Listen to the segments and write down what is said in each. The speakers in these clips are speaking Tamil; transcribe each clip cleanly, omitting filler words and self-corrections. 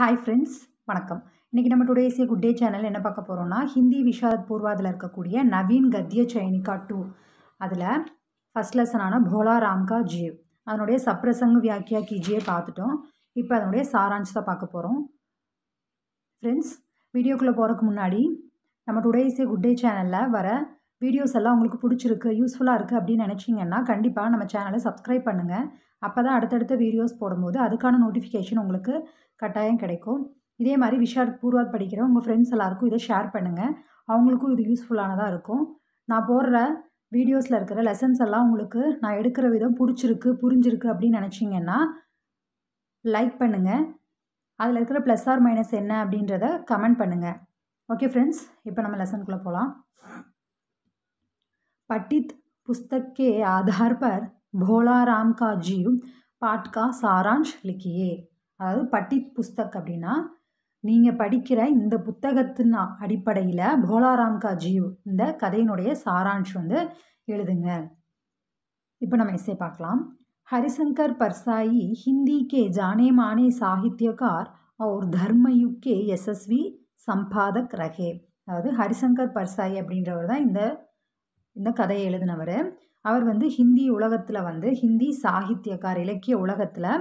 ஹாய் ஃப்ரெண்ட்ஸ், வணக்கம். இன்றைக்கி நம்ம டுடேஸ் ஏ குட் டே சேனல் என்ன பார்க்க போகிறோம்னா, ஹிந்தி விஷாரத் பூர்வாதில் இருக்கக்கூடிய நவீன் கத்திய சைனிகா 2 அதில் ஃபஸ்ட் லெசனான போலா ராம் கா ஜீவ் அதனுடைய சப்ரசங் வியாக்கியா கீஜியே பார்த்துட்டோம். இப்போ அதனுடைய சாராம்சத்தை பார்க்க போகிறோம். ஃப்ரெண்ட்ஸ், வீடியோக்குள்ளே போகிறதுக்கு முன்னாடி நம்ம டுடேஸ் ஏ குட் டே சேனலில் வர வீடியோஸ் எல்லாம் உங்களுக்கு பிடிச்சிருக்கு, யூஸ்ஃபுல்லாக இருக்குது அப்படின்னு நினச்சிங்கன்னா கண்டிப்பாக நம்ம சேனலை சப்ஸ்கிரைப் பண்ணுங்கள். அப்போ தான் அடுத்தடுத்த வீடியோஸ் போடும்போது அதுக்கான நோட்டிஃபிகேஷன் உங்களுக்கு கட்டாயம் கிடைக்கும். இதே மாதிரி விஷாரத் பூர்வாத் படிக்கிற உங்கள் ஃப்ரெண்ட்ஸ் எல்லாருக்கும் இதை ஷேர் பண்ணுங்கள். அவங்களுக்கும் இது யூஸ்ஃபுல்லானதாக இருக்கும். நான் போடுற வீடியோஸில் இருக்கிற லெசன்ஸ் எல்லாம் உங்களுக்கு நான் எடுக்கிற விதம் பிடிச்சிருக்கு, புரிஞ்சிருக்கு அப்படின்னு நினச்சிங்கன்னா லைக் பண்ணுங்கள். அதில் இருக்கிற ப்ளஸ் ஆர் மைனஸ் என்ன அப்படின்றத கமெண்ட் பண்ணுங்கள். ஓகே ஃப்ரெண்ட்ஸ், இப்போ நம்ம லெசனுக்குள்ளே போகலாம். पठित पुस्तक के आधार पर भोला राम का जीव पाठ का सारांश लिखिए. அதாவது பட்டித் புஸ்தக் அப்படின்னா நீங்கள் படிக்கிற இந்த புத்தகத்தின் அடிப்படையில் போலாராம் கா ஜீவ் இந்த கதையினுடைய சாராंश எழுதுங்க. இப்போ நம்ம எஸ்ஸே பார்க்கலாம். हरिशंकर परसाई हिंदी के जाने माने साहित्यकार और धर्मयुग के यशस्वी संपादक रहे. அதாவது ஹரிசங்கர் பர்சாய் அப்படின்றவர் தான் இந்த கதையை எழுதினவர். அவர் ஹிந்தி உலகத்தில் ஹிந்தி சாகித்யக்கார் இலக்கிய உலகத்தில்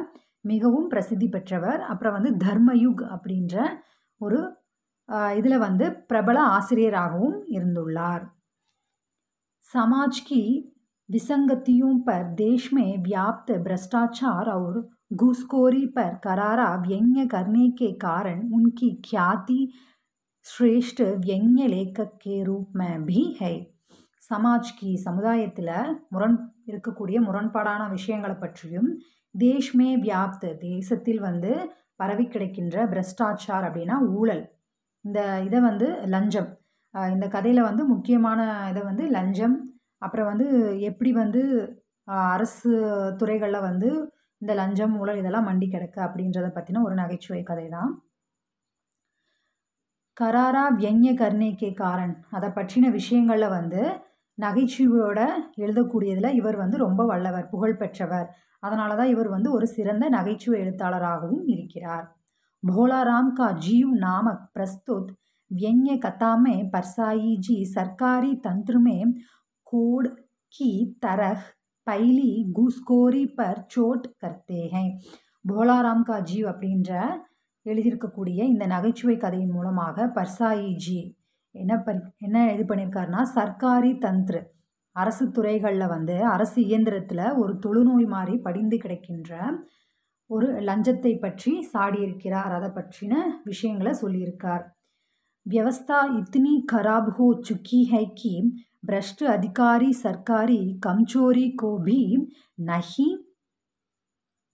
மிகவும் பிரசித்தி பெற்றவர். அப்புறம் தர்மயுக் அப்படின்ற ஒரு இதில் பிரபல ஆசிரியராகவும் இருந்துள்ளார். समाज की विसंगतियों पर देश में व्याप्त भ्रष्टाचार और घूसखोरी पर करारा व्यंग्य करने के कारण उनकी ख्याति श्रेष्ठ व्यंग्य लेखक के रूप में भी है. சமாஜ் கி சமுதாயத்தில் இருக்கக்கூடிய முரண்பாடான விஷயங்களை பற்றியும், தேஷ்மே வியாப்த் தேசத்தில் பரவி கிடைக்கின்ற பிரஷ்டாச்சார் அப்படின்னா ஊழல், இந்த இதை லஞ்சம், இந்த கதையில் முக்கியமான இதை லஞ்சம், அப்புறம் எப்படி அரசு துறைகளில் இந்த லஞ்சம் ஊழல் இதெல்லாம் மண்டி கிடக்க அப்படின்றத பற்றின ஒரு நகைச்சுவை கதை தான். கராரா வியங்ய கர்ணேக்கே காரன், அதை பற்றின விஷயங்களில் நகைச்சுவையோட எழுதக்கூடியதில் இவர் ரொம்ப வல்லவர், புகழ்பெற்றவர். அதனால தான் இவர் ஒரு சிறந்த நகைச்சுவை எழுத்தாளராகவும் இருக்கிறார். போலாராம் கா ஜீவ் நாமக் பிரஸ்துத் व्यंग्य कथा में परसाई जी सरकारी तंत्र में कोड की तरह पहली घूसखोरी पर चोट करते हैं. போலாராம் கா ஜீவ் அப்படின்ற எழுதியிருக்கக்கூடிய இந்த நகைச்சுவை கதையின் மூலமாக பர்சாயி ஜி என்ன இது பண்ணியிருக்காருன்னா, சர்க்காரி தந்த்ரு அரசு துறைகளில் அரசு இயந்திரத்தில் ஒரு தொழுநோய் மாதிரி படிந்து கிடக்கின்ற ஒரு லஞ்சத்தை பற்றி சாடியிருக்கிறார். அதை பற்றின விஷயங்களை சொல்லியிருக்கார். व्यवस्था इतनी खराब हो चुकी है कि भ्रष्ट अधिकारी सरकारी कमचोरी को भी नहीं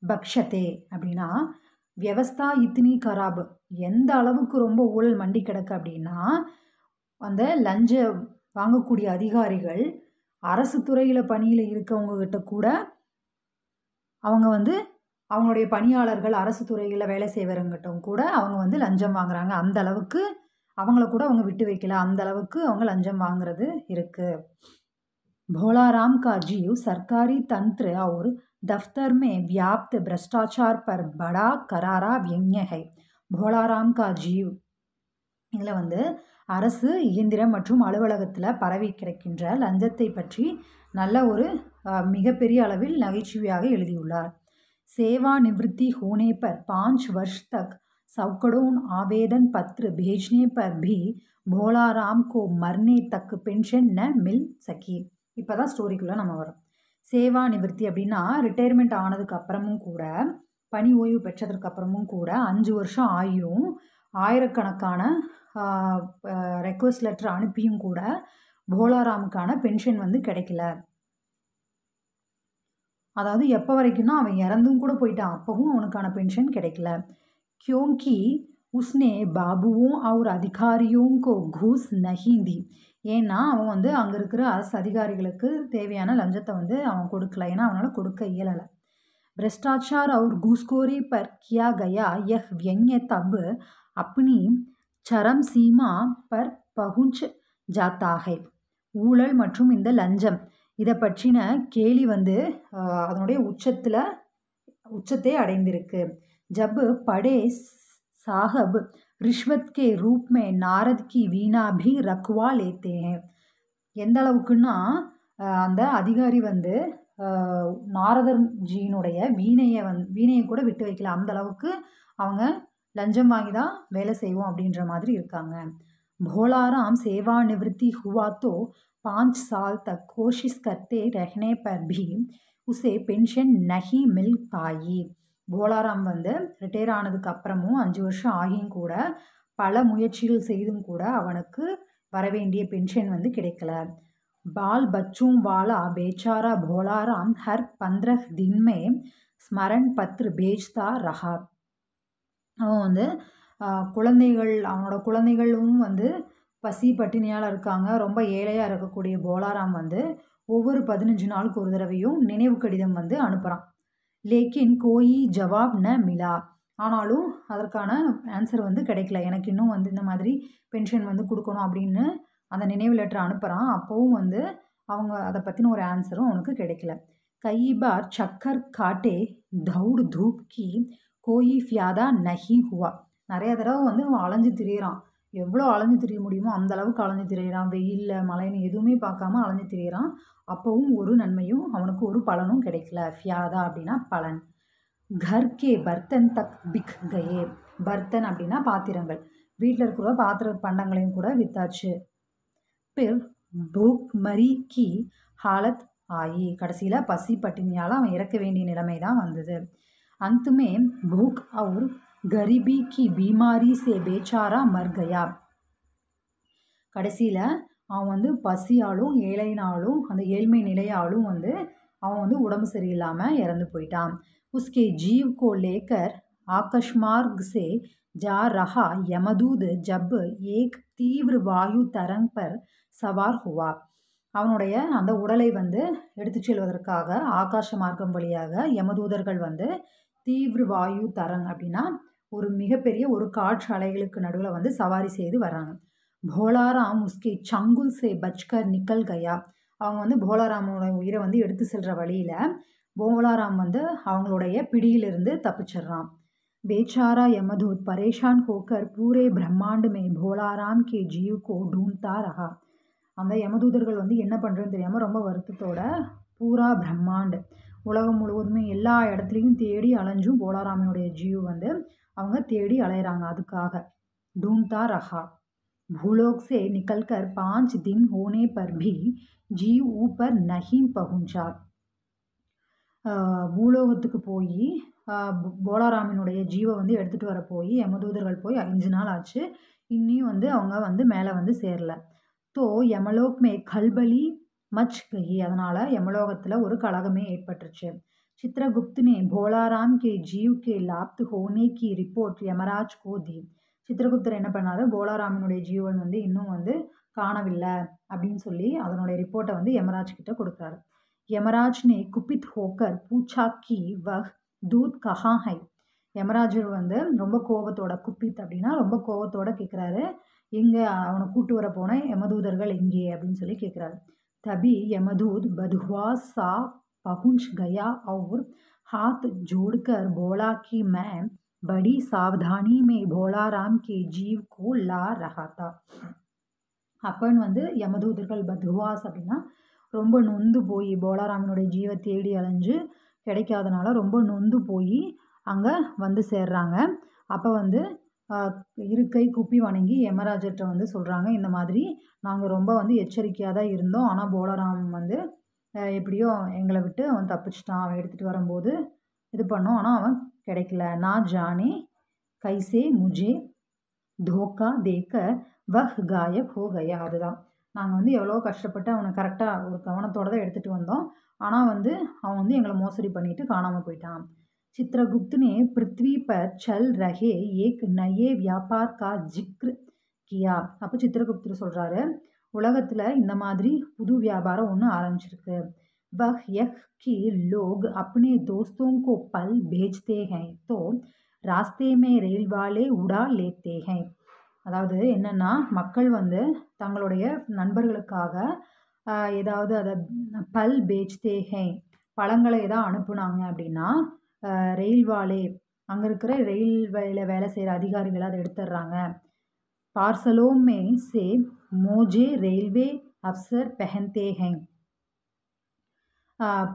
बख्शते. அப்படின்னா व्यवस्था इतनी खराब, எந்த அளவுக்கு ரொம்ப ஊழல் மண்டி கிடக்கு அப்படின்னா, அந்த லஞ்ச வாங்கக்கூடிய அதிகாரிகள் அரசு துறையில் பணியில் இருக்கவங்ககிட்ட கூட அவங்க அவங்களுடைய பணியாளர்கள் அரசு துறையில் வேலை செய்வவங்கிட்டும் கூட அவங்க லஞ்சம் வாங்குறாங்க. அந்த அளவுக்கு அவங்கள கூட அவங்க விட்டு வைக்கல, அந்த அளவுக்கு அவங்க லஞ்சம் வாங்குறது இருக்கு. போலாராம் கா ஜீவ் சர்க்காரி தந்த்ர और दफ्तर में व्याप्त भ्रष्टाचार पर बड़ा करारा व्यंग्य है. போலாராம் கா ஜீவ் இதில் அரசு இயந்திரம் மற்றும் அலுவலகத்தில் பரவி கிடக்கின்ற லஞ்சத்தை பற்றி நல்ல ஒரு மிகப்பெரிய அளவில் நகைச்சுவையாக எழுதியுள்ளார். सेवा निवृत्ति होने पर 5 वर्ष तक सैकड़ों आवेदन पत्र भेजने पर भी भोलाराम को मरने तक पेंशन न मिल सकी. இப்போ தான் ஸ்டோரிக்குள்ளே நம்ம வரோம். சேவா நிவர்த்தி அப்படின்னா ரிட்டையர்மெண்ட் ஆனதுக்கு அப்புறமும் கூட, பணி ஓய்வு பெற்றதுக்கு அப்புறமும் கூட 5 வருஷம் ஆகியும் ஆயிரக்கணக்கான ரெக்வஸ்ட் லெட்டர் அனுப்பியும் கூட போலாராமுக்கான பென்ஷன் கிடைக்கல. அதாவது எப்போ வரைக்கும்னா அவன் இறந்தும் கூட போயிட்டான், அப்பவும் அவனுக்கான பென்ஷன் கிடைக்கல. क्योंकि उसने बाबुओं और अधिकारियों को घूस नहीं दी. ஏன்னா அவன் அங்கே இருக்கிற அரசு அதிகாரிகளுக்கு தேவையான லஞ்சத்தை அவன் கொடுக்கல, ஏன்னா அவனால் கொடுக்க இயலலை. भ्रष्टाचार और घूसखोरी पर किया गया यह व्यंग्य तब अपनी चरम सीमा पर पहुंच जाता है. ஊழல் மற்றும் இந்த லஞ்சம் இதை பற்றின கேலி அதனுடைய உச்சத்தை அடைந்திருக்கு. जब बड़े साहब रिश्वत के रूप में नारद की वीणा भी रखवा लेते हैं. எந்த அளவுக்குன்னா அந்த அதிகாரி வந்து நாரதர் ஜியினுடைய வீணையை கூட விட்டு வைக்கல. அந்த அளவுக்கு அவங்க லஞ்சம் வாங்கி தான் வேலை செய்வோம் அப்படின்ற மாதிரி இருக்காங்க. भोलाराम सेवानिवृत्ति हुआ तो 5 साल तक कोशिश करते रहने पर भी उसे पेंशन नहीं मिल पाई. போலாராம் வந்து ரிட்டையர் ஆனதுக்கு அப்புறமும் 5 வருஷம் ஆகியும் கூட பல முயற்சிகள் செய்தும் கூட அவனுக்கு வரவேண்டிய பென்ஷன் வந்து கிடைக்கல. बाल बच्चों वाला बेचारा भोलाराम हर 15 दिन में स्मरण पत्र भेजता रहा. அவன் வந்து அவனோட குழந்தைகளும் வந்து பசி பட்டினியால் இருக்காங்க. ரொம்ப ஏழையாக இருக்கக்கூடிய போலாராம் வந்து ஒவ்வொரு 15 நாளுக்கு ஒரு தடவையும் நினைவு கடிதம் வந்து அனுப்புகிறான். லேக்கின் கோயி ஜவாப் ந மிலா. ஆனாலும் அதற்கான ஆன்சர் வந்து கிடைக்கல. எனக்கு இன்னும் வந்து இந்த மாதிரி பென்ஷன் வந்து கொடுக்கணும் அப்படின்னு அந்த நினைவு லெட்டர் அனுப்புகிறான். அப்போவும் வந்து அவங்க அதை பற்றின ஒரு ஆன்சரும் அவனுக்கு கிடைக்கல. கை பார் சக்கர் காட்டே தௌடு தூப் கி கோயி ஃபியாதா நஹி ஹுவா. நிறைய தடவை வந்து அவன் அலைஞ்சு திரியிறான். எவ்வளோ அலைஞ்சு திரிய முடியுமோ அந்த அளவுக்கு அலைஞ்சு திரியிறான். வெயிலில் மழைன்னு எதுவுமே பார்க்காம அலைஞ்சு திரியிறான். அப்போவும் ஒரு நன்மையும் அவனுக்கு ஒரு பலனும் கிடைக்கல. ஃபியாதா அப்படின்னா பலன். கர்கே பர்த்தன் தக் பிக் கயே. பர்த்தன் அப்படின்னா பாத்திரங்கள். வீட்டில் இருக்கிற பண்டங்களையும் கூட வித்தாச்சு. பிர் பூக் மரி கி ஹாலத் ஆயி. கடைசியில் பசி பட்டினியால் அவன் இறக்க வேண்டிய நிலைமை தான் வந்தது. अंत में भूख और गरीबी की बीमारी से बेचारा मर गया. கடைசியில் அவன் வந்து பசியாலும் ஏழைனாலும் அந்த ஏழ்மை நிலையாலும் வந்து அவன் வந்து உடம்பு சரியில்லாமல் இறந்து போயிட்டான். उसके जीव को लेकर आकाशमार्ग से जा रहा यमदूत जब एक तीव्र वायु तरंग पर सवार हुआ. அவனுடைய அந்த உடலை வந்து எடுத்து செல்வதற்காக ஆகாச மார்க்கம் வழியாக யமதூதர்கள் வந்து தீவிர வாயு தரங் அப்படின்னா ஒரு மிகப்பெரிய ஒரு காற்று அலைகளுக்கு நடுவில் வந்து சவாரி செய்து வராங்க. போலாராம் உஸ்கே சங்குல் சே பச்கர் நிக்கல் கயா. அவங்க வந்து போலாராமோட உயிரை வந்து எடுத்து செல்கிற வழியில் போலாராம் வந்து அவங்களுடைய பிடியிலிருந்து தப்பிச்சிடுறான். बेचारा यमदूत परेशान होकर पूरे ब्रह्मांड में भोलाराम के जीव को ढूंढता रहा. அந்த யமதூதர்கள் வந்து என்ன பண்ணுறதுன்னு தெரியாமல் ரொம்ப வருத்தத்தோட பூரா பிரம்மாண்ட் உலகம் முழுவதுமே எல்லா இடத்துலையும் தேடி அலைஞ்சும் போலாராமனுடைய ஜீவ் வந்து அவங்க தேடி அலையிறாங்க. அதுக்காக ढूंढता रहा. भूलोक से निकलकर 5 दिन होने पर भी जीव ऊपर नहीं पहुंचा. பூலோகத்துக்கு போய் போலாராமனுடைய ஜீவை வந்து எடுத்துகிட்டு வர போய் யமதூதர்கள் போய் 5 நாள் ஆச்சு. இன்னியும் வந்து அவங்க வந்து மேலே வந்து சேரல. தோ யமலோக் மே கல்பலி மச் கயி. அதனால் யமலோகத்தில் ஒரு கலகமே ஏற்பட்டுருச்சு. சித்ரகுப்த் ने भोलाराम के जीव के लाप्त होने की रिपोर्ट यमराज को दी. சித்ரகுப்தர் என்ன பண்ணாரு, போலாராமனுடைய ஜீவன் வந்து இன்னும் வந்து காணவில்லை அப்படின்னு சொல்லி அதனுடைய ரிப்போர்ட்டை வந்து யமராஜ் கிட்ட கொடுக்குறாரு. यमराज ने कुपित होकर पूछा कि वह दूत कहाँ है. யமராஜர் வந்து ரொம்ப கோபத்தோட, குப்பித் அப்படின்னா ரொம்ப கோபத்தோட கேட்குறாரு, எங்கே அவனை கூட்டு வர போன யமதூதர்கள் எங்கே அப்படின்னு சொல்லி கேட்குறாரு. तभी यमदूत बधुआ सा पहुंच गया और हाथ जोड़कर बोला कि मैं बड़ी सावधानी में भोलाराम के जीव को ला रहा था. அப்பன் வந்து யமதூதர்கள் பத்வாஸ் அப்படின்னா ரொம்ப நொந்து போய் போலாராமனுடைய ஜீவை தேடி அலைஞ்சு கிடைக்காதனால ரொம்ப நொந்து போய் அங்கே வந்து சேர்றாங்க. அப்போ வந்து இருக்கை குப்பி வணங்கி யமராஜர்கிட்ட வந்து சொல்கிறாங்க, இந்த மாதிரி நாங்கள் ரொம்ப வந்து எச்சரிக்கையாக தான் இருந்தோம். ஆனால் போலாராம் வந்து எப்படியோ எங்களை விட்டு அவன் தப்பிச்சிட்டான். அவன் எடுத்துகிட்டு வரும்போது இது பண்ணோம், ஆனால் அவன் கிடைக்கல. நான் ஜானே கைசே முஜே தோக்கா தேக்க வஹ் காயப் ஹோ கயா. அதுதான் நாங்கள் வந்து எவ்வளோ கஷ்டப்பட்டு அவனை கரெக்டாக ஒரு கவனத்தோடு தான் எடுத்துகிட்டு வந்தோம். ஆனால் வந்து அவன் வந்து எங்களை மோசடி பண்ணிட்டு காணாமல் போயிட்டான். चित्रगुप्त ने पृथ्वी पर चल रहे एक नए व्यापार का जिक्र किया. அப்போ சித்திரகுப்தர் சொல்கிறாரு, உலகத்தில் இந்த மாதிரி புது வியாபாரம் ஒன்று ஆரம்பிச்சிருக்கு. वह यह कि लोग अपने दोस्तों को पल भेजते हैं तो रास्ते में रेल वाले उड़ा लेते हैं. அதாவது என்னென்னா, மக்கள் வந்து தங்களுடைய நண்பர்களுக்காக ஏதாவது அதை பல் பேஜ்தே ஹே பழங்களை ஏதாவது அனுப்புனாங்க அப்படின்னா ரயில்வாலே அங்கே இருக்கிற ரயில்வேல வேலை செய்கிற அதிகாரிகள் அதை எடுத்துடுறாங்க. பார்சலோं में से मोजे रेलवे अफसर पहनते हैं.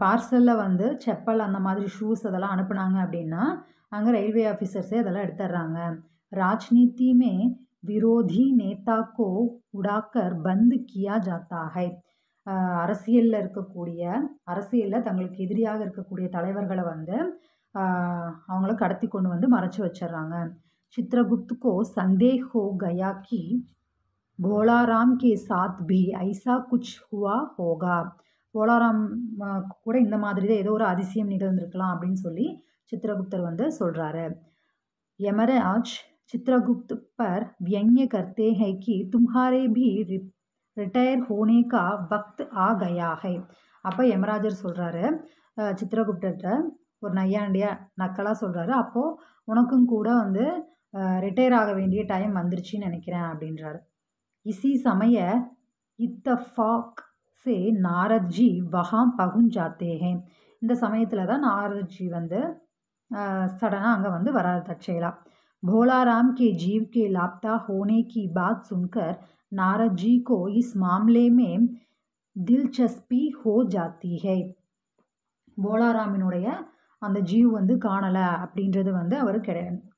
பார்சலில் வந்து செப்பல் அந்த மாதிரி ஷூஸ் அதெல்லாம் அனுப்புனாங்க அப்படின்னா அங்கே ரயில்வே ஆஃபீஸர்ஸே அதெல்லாம் எடுத்துடுறாங்க. राजनीति में विरोधी नेता को उड़ाकर बंद किया जाता है. அரசியலில் தங்களுக்கு எதிரியாக இருக்கக்கூடிய தலைவர்களை வந்து அவங்கள கடத்தி கொண்டு வந்து மறைச்சி வச்சிடுறாங்க. चित्रगुप्त को संदेह हो गया कि भोलाराम के साथ भी ऐसा कुछ हुआ होगा. போலாராம் கூட இந்த மாதிரி தான் ஏதோ ஒரு அதிசயம் நிகழ்ந்திருக்கலாம் அப்படின்னு சொல்லி சித்திரகுப்தர் வந்து சொல்கிறாரு. यमराज चित्रगुप्त पर व्यंग्य करते हैं कि तुम्हारे भी रिटायर होने का वक्त आ गया है. அப்போ யமராஜர் சொல்கிறாரு சித்திரகுப்தர்கிட்ட ஒரு நையாண்டியா நக்கலாக சொல்கிறாரு, அப்போது உனக்கும் கூட வந்து ரிட்டையர் ஆக வேண்டிய டைம் வந்துருச்சுன்னு நினைக்கிறேன் அப்படின்றாரு. इसी समय इत्तफाक से नारद जी वहाँ पहुँच जाते हैं. இந்த சமயத்தில் தான் நாரத்ஜி வந்து सडना अங்கே வந்து வராரு தற்செயலா. भोलाराम के जीव के लापता होने की बात सुनकर नारद जी को इस मामले में दिलचस्पी हो जाती है. போலாராமினுடைய அந்த ஜீவ் வந்து காணலை அப்படின்றது வந்து அவர்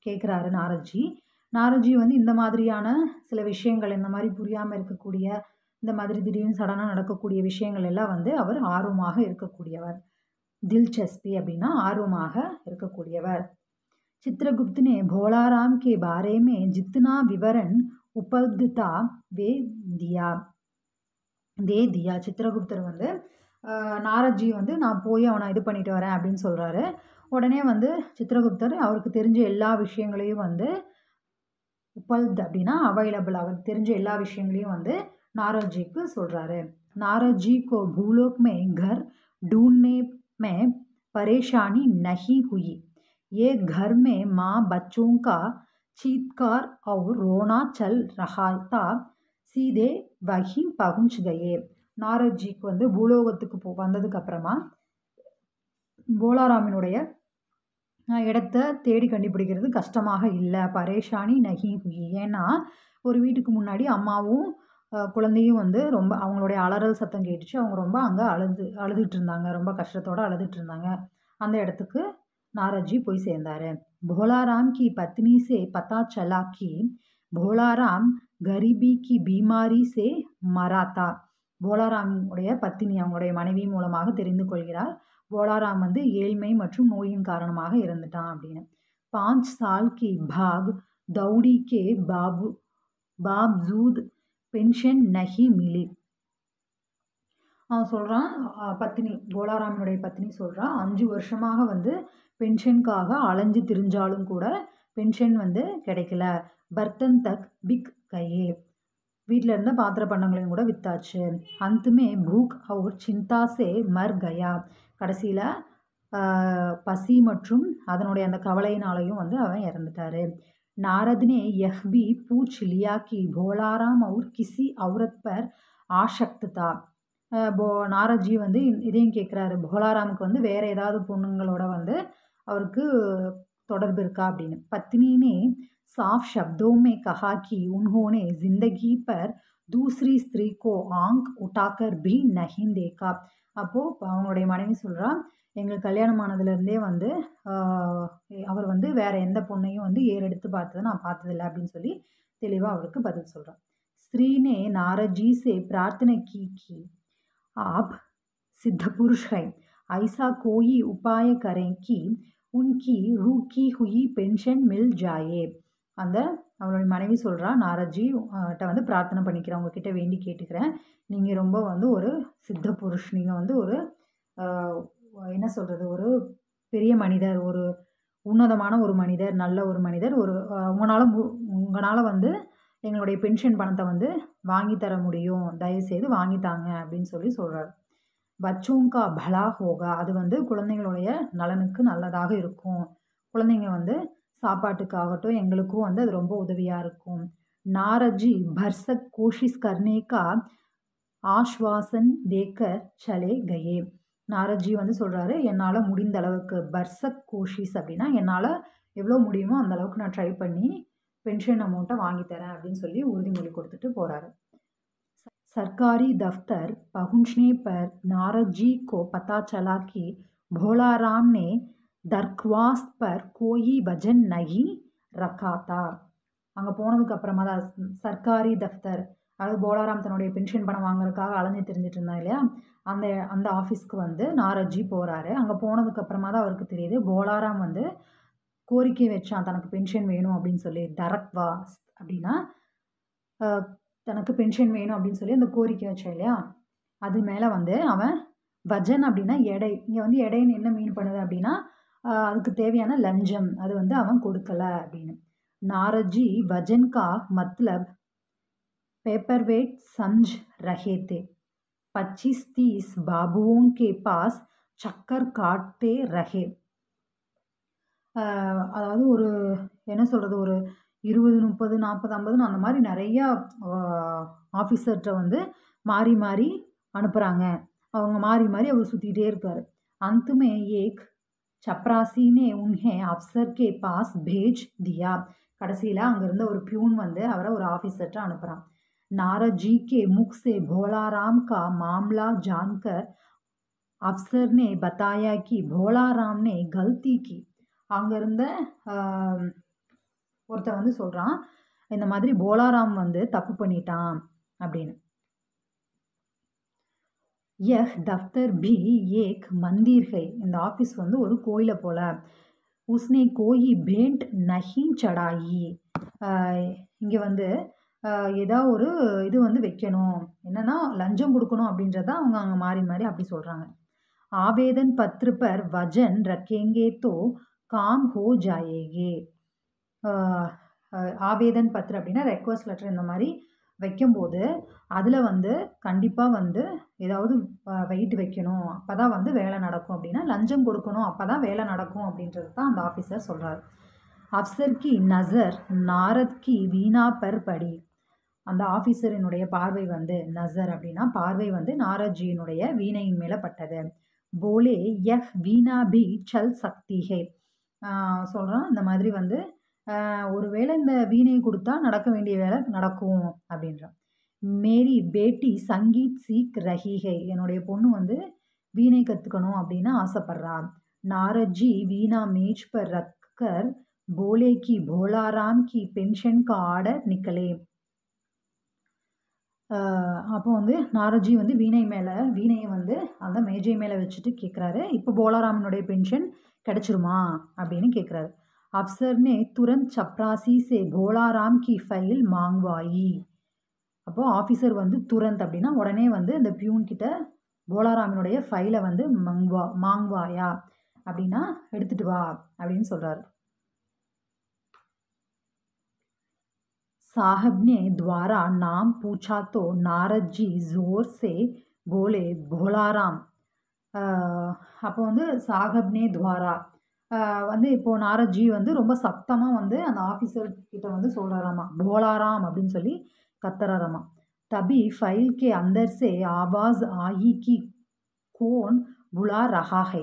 கேட்குறாரு நாரத்ஜி. நாரத்ஜி வந்து இந்த மாதிரியான சில விஷயங்கள், இந்த மாதிரி புரியாமல் இருக்கக்கூடிய, இந்த மாதிரி திடீர்னு சடனாக நடக்கக்கூடிய விஷயங்கள் எல்லாம் வந்து அவர் ஆர்வமாக இருக்கக்கூடியவர். दिलचस्पी அப்படின்னா ஆர்வமாக இருக்கக்கூடியவர். चित्रगुप्त ने भोलाराम के बारे में जितना विवरण उपलब्ध था वे दे दिया. சித்திரகுப்தர் வந்து நாரத்ஜி வந்து நான் போய் அவனை இது பண்ணிட்டு வரேன் அப்படின்னு சொல்கிறாரு. உடனே வந்து சித்திரகுப்தர் அவருக்கு தெரிஞ்ச எல்லா விஷயங்களையும் வந்து उपलब्ध அப்படின்னா அவைலபிள், அவருக்கு தெரிஞ்ச எல்லா விஷயங்களையும் வந்து நாரத்ஜிக்கு சொல்கிறாரு. नारदजी को भूलोक में घर ढूंढने में परेशानी नहीं हुई. ये घर में माँ बच्चों का चीत्कार और रोना चल रहा था. सीधे वहीं पहुँच गए. நாரத்ஜிக்கு வந்து பூலோகத்துக்கு வந்ததுக்கு அப்புறமா போலாராமினுடைய இடத்த தேடி கண்டுபிடிக்கிறது கஷ்டமாக இல்லை. பரேஷானி நஹி ஹுயி. ஏன்னா ஒரு வீட்டுக்கு முன்னாடி அம்மாவும் குழந்தையும் வந்து ரொம்ப அவங்களுடைய அலறல் சத்தம் கேட்டுச்சு. அவங்க ரொம்ப அங்கே அழுதுட்டு இருந்தாங்க, ரொம்ப கஷ்டத்தோடு அழுதுட்டு இருந்தாங்க. அந்த இடத்துக்கு நாரத்ஜி போய் சேர்ந்தார். भोलाराम की पत्नी से पता चला कि भोलाराम गरीबी की बीमारी से मरा था. போலாராமுடைய பத்தினி அவங்களுடைய மனைவி மூலமாக தெரிந்து கொள்கிறார் போலாராம் வந்து ஏழ்மை மற்றும் நோயின் காரணமாக இறந்துட்டான் அப்படின்னு. 5 साल की भाग दौड़ी के बावजूद पेंशन नहीं मिली. அவன் சொல்கிறான், பத்தினி போலாராமனுடைய பத்தினி சொல்கிறான், 5 வருஷமாக வந்து பென்ஷனுக்காக அலைஞ்சு திரிஞ்சாலும் கூட பென்ஷன் வந்து கிடைக்கல. பர்த்தன் தக் பிக் கையே. வீட்டில் இருந்த பாத்திர பண்டங்களையும் கூட வித்தாச்சு. அந்துமே பூக் அவர் சிந்தாசே மர் கயா. கடைசியில் பசி மற்றும் அதனுடைய அந்த கவலையினாலையும் வந்து அவன் இறந்துட்டார். நாரத்னே யஹ்பி பூச் லியா கி போலாராம் அவர் கிசி औरत पर आशक्त था. நாரத்ஜி வந்து இதையும் கேட்குறாரு, போலாராமுக்கு வந்து வேறு ஏதாவது பொண்ணுங்களோட வந்து அவருக்கு தொடர்பு இருக்கா அப்படின்னு. பத்னினே साफ शब्दों में कहा कि उन्होंने जिंदगी पर दूसरी स्त्री को आंख उठाकर भी नहीं देखा. அப்போது அவங்களுடைய மனைவி சொல்கிறா, எங்களுக்கு கல்யாணம் ஆனதுலேருந்தே வந்து அவர் வந்து வேறு எந்த பொண்ணையும் வந்து ஏறெடுத்து பார்த்ததை நான் பார்த்ததில்லை அப்படின்னு சொல்லி தெளிவாக அவருக்கு பதில் சொல்கிறான். स्त्री ने नारद से प्रार्थना की कि आप सिद्ध पुरुष हैं, ऐसा कोई उपाय करें कि उनकी रुकी हुई पेंशन मिल जाए. அந்த அவளுடைய மனைவி சொல்கிறா, நாரத்ஜி கிட்ட வந்து பிரார்த்தனை பண்ணிக்கிறேன், உங்ககிட்ட வேண்டி கேட்டுக்கிறேன், நீங்கள் ரொம்ப வந்து ஒரு சித்த புருஷ், நீங்கள் வந்து ஒரு என்ன சொல்கிறது, ஒரு பெரிய மனிதர், ஒரு உன்னதமான ஒரு மனிதர், நல்ல ஒரு மனிதர், ஒரு உங்களால் வந்து எங்களுடைய பென்ஷன் பணத்தை வந்து வாங்கி தர முடியும், தயவுசெய்து வாங்கித்தாங்க அப்படின்னு சொல்லி சொல்கிறார். பச்சோங்கா பலா ஹோகா. அது வந்து குழந்தைங்களுடைய நலனுக்கு நல்லதாக இருக்கும், குழந்தைங்க வந்து சாப்பாட்டுக்காகட்டும் எங்களுக்கும் வந்து அது ரொம்ப உதவியாக இருக்கும். நாரத்ஜி பர்சக் கோஷிஸ் கர்னே கா ஆஸ்வாசன் தேக்கர் சலே கயே. நாரத்ஜி வந்து சொல்கிறாரு, என்னால் முடிந்த அளவுக்கு, பர்சக் கோஷிஸ் அப்படின்னா என்னால் எவ்வளோ முடியுமோ அந்த அளவுக்கு நான் ட்ரை பண்ணி பென்ஷன் அமௌண்ட்டை வாங்கி தரேன் அப்படின்னு சொல்லி உறுதிமொழி கொடுத்துட்டு போகிறாரு. सरकारी दफ्तर पहुंचने पर नारद जी को पता चला कि भोलाराम ने दरख्वास्त पर कोई वजन नहीं रखा था. அங்கே போனதுக்கு அப்புறமா தான் சர்க்காரி தஃப்தர், அதாவது போலாராம் தன்னுடைய பென்ஷன் பணம் வாங்குறதுக்காக அலைஞ்சு தெரிஞ்சிட்டு இருந்தா இல்லையா, அந்த அந்த ஆஃபீஸ்க்கு வந்து நாரத்ஜி போகிறாரு. அங்கே போனதுக்கு அப்புறமா தான் அவருக்கு தெரியுது போலாராம் வந்து கோரிக்கை வச்சான் தனக்கு பென்ஷன் வேணும் அப்படின்னு சொல்லி. தரக்வாஸ் அப்படின்னா தனக்கு பென்ஷன் வேணும் அப்படின்னு சொல்லி அந்த கோரிக்கை வச்சான் இல்லையா, அது மேலே வந்து அவன் வஜன் அப்படின்னா எடை, இங்கே வந்து எடைன்னு என்ன மீன் பண்ணுது அப்படின்னா அதுக்கு தேவையான லஞ்சம் அது வந்து அவன் கொடுக்கல அப்படின்னு. नारदजी वजन का मतलब पेपर वेट समझ रहे थे. 25-30 बाबुओं के पास चक्कर काटते रहे. அதாவது ஒரு என்ன சொல்கிறது, ஒரு 20, 30, 40, 50 அந்த மாதிரி நிறையா ஆஃபீஸர்கிட்ட வந்து மாறி மாறி அனுப்புகிறாங்க. அவங்க மாறி மாறி அவர் சுற்றிக்கிட்டே இருக்கார். अंत में एक चपरासी ने उन्हें अफसर के पास भेज दिया. கடைசியில் அங்கே இருந்த ஒரு பியூன் வந்து அவரை ஒரு ஆஃபீஸர்கிட்ட அனுப்புகிறான். नारद जी के मुख से भोलाराम का मामला जानकर अफसर ने बताया कि भोलाराम ने गलती की. அங்கே இருந்த ஒருத்தன் வந்து சொல்கிறான், இந்த மாதிரி போலாராம் வந்து தப்பு பண்ணிட்டான் அப்படின்னு. यह दफ्तर भी एक मंदिर है. இந்த ஆஃபீஸ் வந்து ஒரு கோயிலை போல. उसने कोई भेंट नहीं चढ़ाई. இங்கே வந்து ஏதாவது ஒரு இது வந்து வைக்கணும், என்னென்னா லஞ்சம் கொடுக்கணும் அப்படின்றத அவங்க அங்கே மாறி மாறி அப்படி சொல்கிறாங்க. आवेदन पत्र पर वजन रखेंगे तो काम हो जाएगे. ஆவேதன் பத்திரம் அப்படின்னா ரெக்வஸ்ட் லெட்டர், இந்த மாதிரி வைக்கும்போது அதில் வந்து கண்டிப்பாக வந்து ஏதாவது வெயிட் வைக்கணும், அப்போ தான் வந்து வேலை நடக்கும் அப்படின்னா லஞ்சம் கொடுக்கணும், அப்போ தான் வேலை நடக்கும் அப்படின்றது தான் அந்த ஆஃபீஸர் சொல்கிறார். அஃப்சர் கி நசர் நாரத் கி வீணா பர் படி. அந்த ஆஃபீஸரினுடைய பார்வை வந்து நசர் அப்படின்னா பார்வை வந்து நாரத்ஜியினுடைய வீணையின் மேலே பட்டது. போலே யஹ் வீணா பி சல் சக்தி ஹே. சொல்கிறான், இந்த மாதிரி வந்து ஒருவேளை இந்த வீணையை கொடுத்தா நடக்க வேண்டிய வேலை நடக்கும் அப்படின்றான். மேரி பேட்டி சங்கீத் சீக் ரஹி ஹை. என்னுடைய பொண்ணு வந்து வீணை கற்றுக்கணும் அப்படின்னு ஆசைப்படுறா. நாரத்ஜி வீணா மேஜ் பர் ரக்கர் போலே கி போலாராம் கி பென்ஷன் கா ஆர்டர் நிக்கலே. அப்போ வந்து நாரத்ஜி வந்து வீணையை வந்து அந்த மேஜை மேலே வச்சுட்டு கேட்குறாரு, இப்போ போலாராமனுடைய பென்ஷன் கிடச்சிருமா அப்படின்னு கேட்குறாரு. अफसर ने तुरंत चपरासी से भोलाराम की फाइल मांगवाई. அப்போது ஆஃபீஸர் வந்து துரந்த் அப்படின்னா உடனே வந்து இந்த பியூன் கிட்ட போலாராமனுடைய ஃபைலை வந்து மாங்குவாயா அப்படின்னா எடுத்துகிட்டு வா அப்படின்னு சொல்கிறாரு. साहब ने द्वारा नाम पूछा तो नारद जी जोर से बोले भोलाराम. அப்போ வந்து சாஹப்னே துவாரா வந்து இப்போது நாரத்ஜி வந்து ரொம்ப சத்தமாக வந்து அந்த ஆஃபீஸர்கிட்ட வந்து சொல்கிறாராமா, போலாராம் அப்படின்னு சொல்லி கத்துறாராமா. தபி ஃபைல் கே அந்தர் சே ஆவாஸ் ஆயி கி கோன் புலா ரஹா ஹை.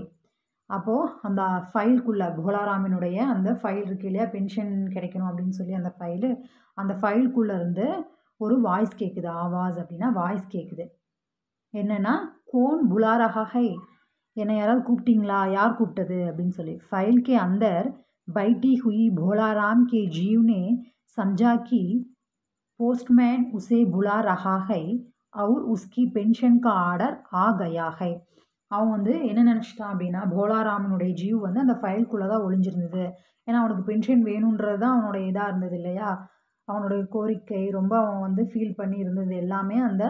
அப்போது அந்த ஃபைலுக்குள்ளே போலாராமினுடைய அந்த ஃபைல் இருக்கு இல்லையா, பென்ஷன் கிடைக்கணும் அப்படின்னு சொல்லி அந்த ஃபைலுக்குள்ளே இருந்து ஒரு வாய்ஸ் கேட்குது. ஆவாஸ் அப்படின்னா வாய்ஸ் கேட்குது. என்னென்னா கோன் புலா ரஹா ஹை, என்னை யாராவது கூப்பிட்டீங்களா, யார் கூப்பிட்டது அப்படின்னு சொல்லி. ஃபைல் கே அந்தர் बैठी हुई भोलाराम के जीव ने समझा कि पोस्टमैन उसे बुला रहा है और उसकी पेंशन का ஆர்டர் आ गया है. அவன் வந்து என்ன நினச்சிட்டான் அப்படின்னா, போலாராமனுடைய ஜீவ் வந்து அந்த ஃபைலுக்குள்ளே தான் ஒளிஞ்சிருந்தது. ஏன்னா அவனுக்கு பென்ஷன் வேணுன்றது தான் அவனோட இதாக இருந்தது இல்லையா, அவனுடைய கோரிக்கை ரொம்ப அவன் வந்து ஃபீல் பண்ணி இருந்தது எல்லாமே அந்த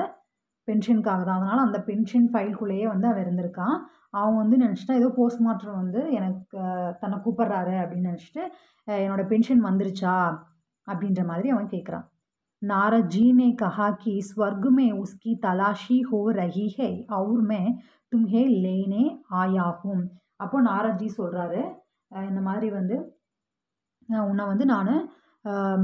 பென்ஷனுக்காக தான். அதனால் அந்த பென்ஷன் ஃபைலுக்குள்ளேயே வந்து அவன் இருந்திருக்கான். அவன் வந்து நினச்சிட்டான் ஏதோ போஸ்ட்மார்ட்டம் வந்து எனக்கு தன்னை கூப்பிட்றாரு அப்படின்னு நினச்சிட்டு என்னோட பென்ஷன் வந்துருச்சா அப்படின்ற மாதிரி அவன் கேட்குறான். नारद ने कहा कि स्वर्ग में उसकी तलाशी हो रही है और मैं तुम्हें लेने आया हूँ. அப்போ நாரத்ஜி சொல்கிறாரு, இந்த மாதிரி வந்து உன்னை வந்து நான்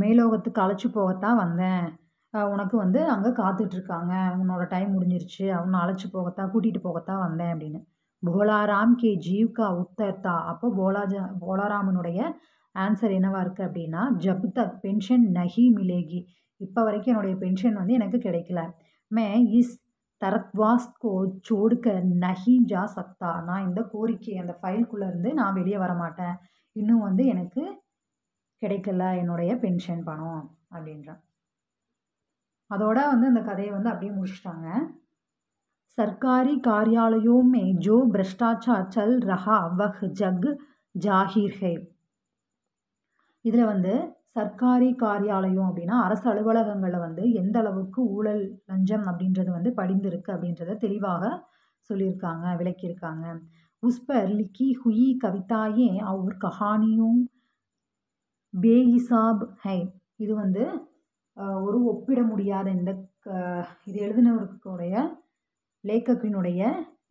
மேலோகத்துக்கு அழைச்சி போகத்தான் வந்தேன், உனக்கு வந்து அங்கே காத்துட்ருக்காங்க, உன்னோட டைம் முடிஞ்சிருச்சு, உன்னை அழைச்சி போகத்தான் கூட்டிகிட்டு போகத்தான் வந்தேன் அப்படின்னு. போலாராம் கே ஜீவ் கா உத்தர் தா. அப்போ போலாராமனுடைய ஆன்சர் என்னவா இருக்குது அப்படின்னா ஜப் தக் பென்ஷன் நஹி மிலேகி, இப்போ வரைக்கும் என்னுடைய பென்ஷன் வந்து எனக்கு கிடைக்கல. மே இஸ் தரத்வாஸ் கோ சோடுக்க நஹி ஜா சக்தா, நான் இந்த கோரிக்கை அந்த ஃபைல்குள்ளே இருந்து நான் வெளியே வர மாட்டேன், இன்னும் வந்து எனக்கு கிடைக்கல என்னுடைய பென்ஷன் பணம் அப்படின்றான். அதோட வந்து அந்த கதையை வந்து அப்படியே முடிச்சிட்டாங்க. सरकारी कार्यालयों में जो भ्रष्टाचार चल रहा वह जग जाहिर है. இதில் வந்து சர்க்காரி காரியாலயம் அப்படின்னா அரசு அலுவலகங்களில் வந்து எந்த அளவுக்கு ஊழல் லஞ்சம் அப்படின்றது வந்து படிந்திருக்கு அப்படின்றத தெளிவாக சொல்லியிருக்காங்க, விளக்கியிருக்காங்க. उस पर लिखी हुई कविताएं और कहानियों बेहिसाब है. இது வந்து ஒரு ஒப்பிட முடியாத இந்த இது எழுதினவருடைய லேखकனுடைய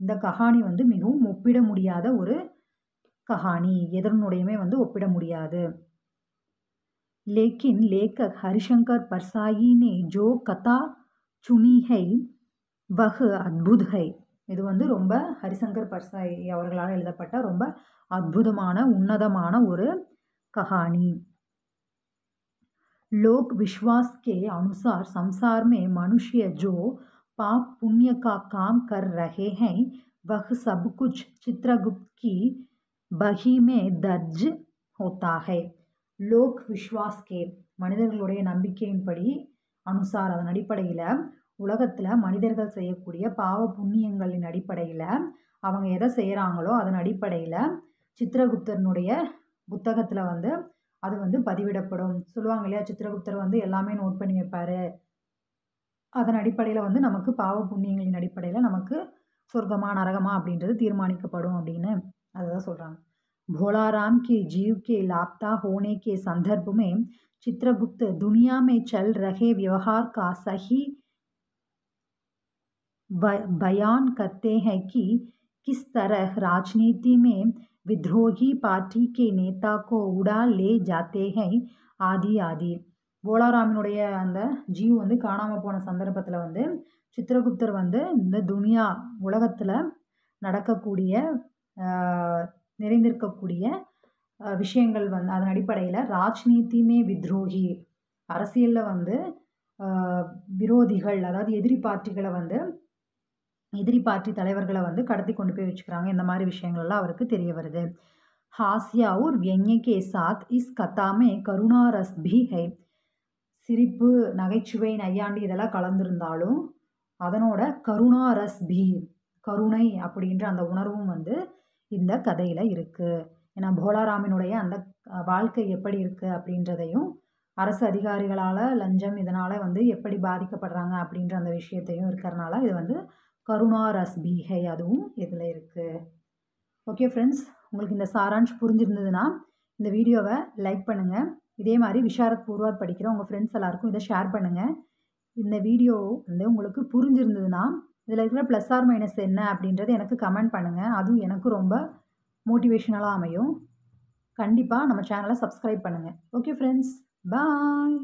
இந்த கஹானி வந்து மிகவும் ஒப்பிட முடியாத ஒரு கஹானி, எதனுடையுமே வந்து ஒப்பிட முடியாது. लेकिन लेखक हरिशंकर परसाई ने जो कथा चुनी है वह अद्भुत है. இது வந்து ரொம்ப ஹரிசங்கர் பர்சாய் அவர்களால் எழுதப்பட்ட ரொம்ப அற்புதமான உன்னதமான ஒரு கஹானி. लोक विश्वास के अनुसार संसार में मनुष्य जो पाप पुण्य का काम कर रहे हैं वह सब कुछ चित्रगुप्त की बही में दर्ज होता है. லோக் விஸ்வாஸ் கே, மனிதர்களுடைய நம்பிக்கையின்படி அனுசார் அதன் அடிப்படையில் உலகத்தில் மனிதர்கள் செய்யக்கூடிய பாவ புண்ணியங்களின் அடிப்படையில் அவங்க எதை செய்கிறாங்களோ அதன் அடிப்படையில் சித்திரகுப்தனுடைய புத்தகத்தில் வந்து அது வந்து பதிவிடப்படும். சொல்லுவாங்க இல்லையா, சித்திரகுப்தர் வந்து எல்லாமே நோட் பண்ணி வைப்பார், அதன் அடிப்படையில் வந்து நமக்கு பாவ புண்ணியங்களின் அடிப்படையில் நமக்கு சொர்க்கமா நரகமா அப்படின்றது தீர்மானிக்கப்படும் அப்படின்னு அதுதான் சொல்கிறாங்க. भोलाराम के जीव के लापता होने के संदर्भ में चित्रगुप्त दुनिया में चल रहे व्यवहार का सही बयान करते हैं कि किस तरह राजनीति में विद्रोही पार्टी के नेता को उड़ा ले जाते हैं आदि आदि. போலாராமினுடைய அந்த ஜீவ் வந்து காணாமல் போன சந்தர்ப்பத்தில் வந்து சித்திரகுப்தர் வந்து இந்த துனியா உலகத்தில் நடக்கக்கூடிய நிறைந்திருக்கக்கூடிய விஷயங்கள் வந்து அதன் அடிப்படையில் ராஜ்நீதிமே வித்ரோகி, அரசியலில் வந்து விரோதிகள் அதாவது எதிரி பார்ட்டி தலைவர்களை வந்து கடத்தி கொண்டு போய் வச்சுக்கிறாங்க, இந்த மாதிரி விஷயங்கள்லாம் அவருக்கு தெரிய வருது. हास्य और व्यंग्य के साथ इस कथा में करुणा रस भी है. சிரிப்பு நகைச்சுவை நையாண்டி இதெல்லாம் கலந்துருந்தாலும் அதனோட கருணா ரஸ் பி, கருணை அப்படின்ற அந்த உணர்வும் வந்து இந்த கதையில் இருக்குது. ஏன்னா போலாராமினுடைய அந்த வாழ்க்கை எப்படி இருக்குது அப்படின்றதையும் அரசு அதிகாரிகளால் லஞ்சம் இதனால் வந்து எப்படி பாதிக்கப்படுறாங்க அப்படின்ற அந்த விஷயத்தையும் இருக்கிறனால இது வந்து கருணா ரஸ் பீஹை அதுவும் இதில் இருக்குது. ஓகே ஃப்ரெண்ட்ஸ், உங்களுக்கு இந்த சாரான்ஷ் புரிஞ்சிருந்ததுன்னா இந்த வீடியோவை லைக் பண்ணுங்கள். இதே மாதிரி விஷாரத் பூர்வாத் படிக்கிற உங்கள் ஃப்ரெண்ட்ஸ் எல்லாருக்கும் இதை ஷேர் பண்ணுங்கள். இந்த வீடியோ வந்து உங்களுக்கு புரிஞ்சிருந்ததுன்னா இதில் இருக்கிற ப்ளஸ் ஆர் மைனஸ் என்ன அப்படின்றது எனக்கு கமெண்ட் பண்ணுங்கள், அதுவும் எனக்கு ரொம்ப மோட்டிவேஷனலாக அமையும். கண்டிப்பாக நம்ம சேனலை சப்ஸ்கிரைப் பண்ணுங்கள். ஓகே ஃப்ரெண்ட்ஸ், பாய்.